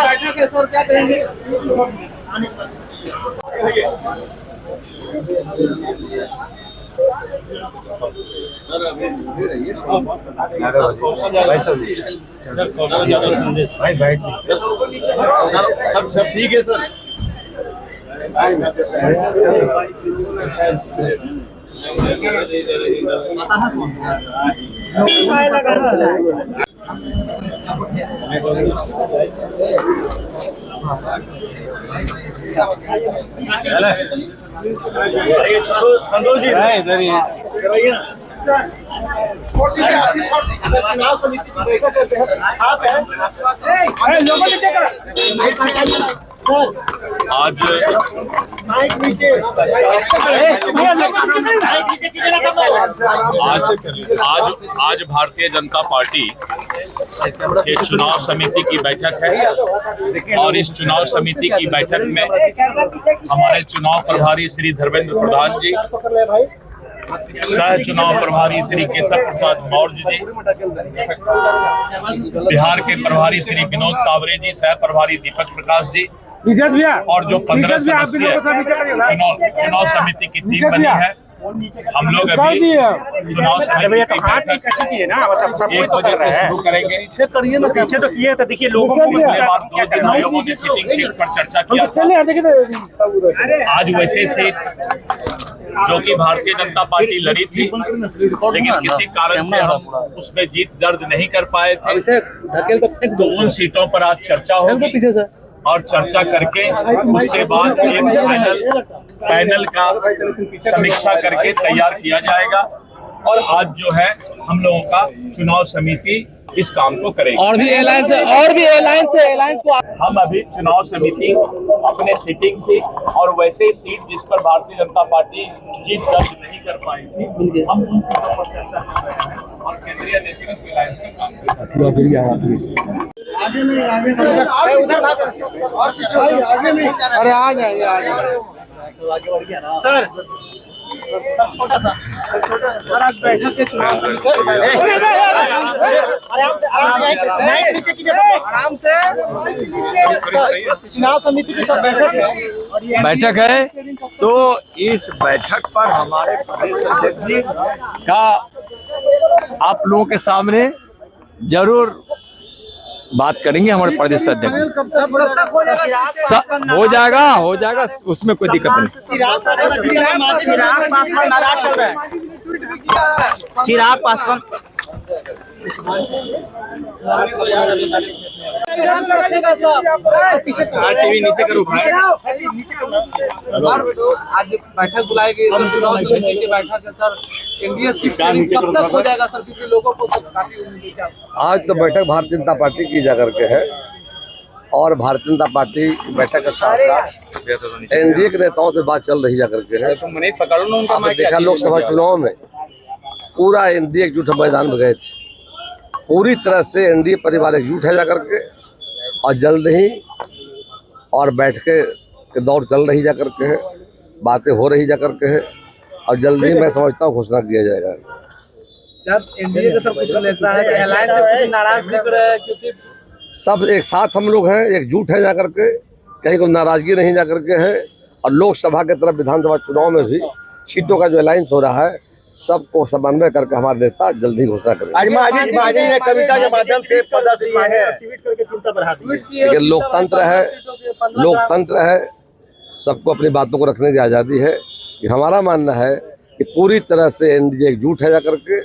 बैठक है सर, क्या कहेंगे? भाई बैठ सब ठीक है सर। संतोष जी इधर ही चुनाव समिति की बैठक खास है। आज भारतीय जनता पार्टी के चुनाव समिति की बैठक है और इस चुनाव समिति की बैठक में हमारे चुनाव प्रभारी श्री धर्मेंद्र प्रधान जी, सह चुनाव प्रभारी श्री केशव प्रसाद मौर्य जी, बिहार के प्रभारी श्री विनोद तावरे जी, सह प्रभारी दीपक प्रकाश जी और जो 15 सदस्यीय चुनाव समिति की टीम बनी है, हम लोग अभी चुनाव समिति की बैठक 1 बजे से शुरू करेंगे। पीछे तो किए तो देखिए लोगों को लोगों ने सिटिंग सीट पर चर्चा किया था। आज वैसे सीट जो कि भारतीय जनता पार्टी लड़ी थी, लेकिन किसी कारण से हम उसमें जीत दर्ज नहीं कर पाए थे, तो उन सीटों पर आज चर्चा होगी और चर्चा करके उसके बाद एक पैनल का समीक्षा करके तैयार किया जाएगा और आज जो है हम लोगों का चुनाव समिति इस काम को करेगी। और भी एलायंस को हम अभी चुनाव समिति अपने सीटिंग सीट और वैसे सीट जिस पर भारतीय जनता पार्टी जीत दर्ज नहीं कर पाई थी, हम उन सीटों पर चर्चा कर रहे हैं और केंद्रीय नीतिगत एलायंस का काम कर रहे हैं। अरे आ जाइए सर। छोटा सा सर, आज बैठक के चुनाव आराम से चुनाव समिति की बैठक है, तो इस बैठक पर हमारे प्रदेश अध्यक्ष जी का आप लोगों के सामने जरूर बात करेंगे। हमारे प्रदेश अध्यक्ष हो जाएगा, उसमें कोई दिक्कत नहीं। चिराग पासवान टीवी नीचे करो सर। आज बैठक बुलाई गई सर, चुनाव समिति की बैठक है सर। एनडीए सीट कब तक हो जाएगा सर, क्योंकि लोगों को काफी उम्मीद है। आज तो बैठक भारतीय जनता पार्टी की जा करके है और भारतीय जनता पार्टी की बैठक के साथ साथ एनडीए के नेताओं से बात चल रही जा करके है। मनीष पकड़ लो उनका। आपने देखा लोकसभा चुनाव में पूरा एनडीए एकजुट मैदान में गए थे, पूरी तरह से एनडीए परिवार एकजुट है जा करके और जल्द ही और बैठके के दौर चल रही जा करके है, बातें हो रही जा करके है और जल्द ही मैं समझता हूँ घोषणा किया जाएगा। जब एनडीए का सब कुछ लेता है, एलायंस से कुछ नाराज दिख रहा है, क्योंकि सब एक साथ हम लोग हैं, एकजुट है जा करके, कहीं कोई नाराजगी नहीं जा करके है। और लोकसभा के तरफ विधानसभा चुनाव में भी सीटों का जो अलायंस हो रहा है, सबको समन्वय करके हमारे नेता जल्दी घोषणा करेंगे। आज कविता के माध्यम से ट्वीट करके चिंता बढ़ा दी। लोकतंत्र है, सबको अपनी बातों को रखने की आज़ादी है। कि हमारा मानना है कि पूरी तरह से एनडीए एकजुट है जा करके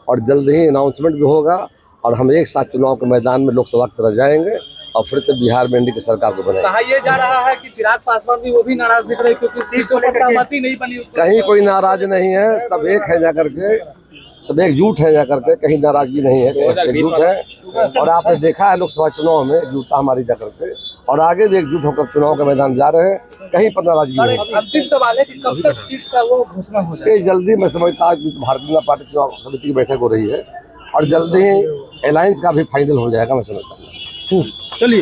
और जल्द ही अनाउंसमेंट भी होगा और हम एक साथ चुनाव के मैदान में लोकसभा की तरफ जाएंगे और फिर से बिहार में एनडीए की सरकार को बनाएंगे। कहा यह जा रहा है कि चिराग पासवान भी वो भी नाराज दिख रहे हैं, क्योंकि सीट पर सहमति नहीं बनी। कहीं कोई नाराज नहीं है, सब एक है जा करके, सब एकजुट है जा करके, कहीं नाराजगी नहीं है, एकजुट है। और आपने देखा है लोकसभा चुनाव में एकजुटता हमारी जा करके और आगे भी एकजुट होकर चुनाव के मैदान जा रहे हैं, कहीं पर नाराजगी नहीं। अंतिम सवाल है कि कब तक सीट का वो घोषणा हो जाए? जल्दी मैं समझता आज भारतीय जनता पार्टी चुनाव समिति की बैठक हो रही है और जल्दी ही अलायंस का भी फाइनल हो जाएगा, मैं समझता हूँ। चलिए।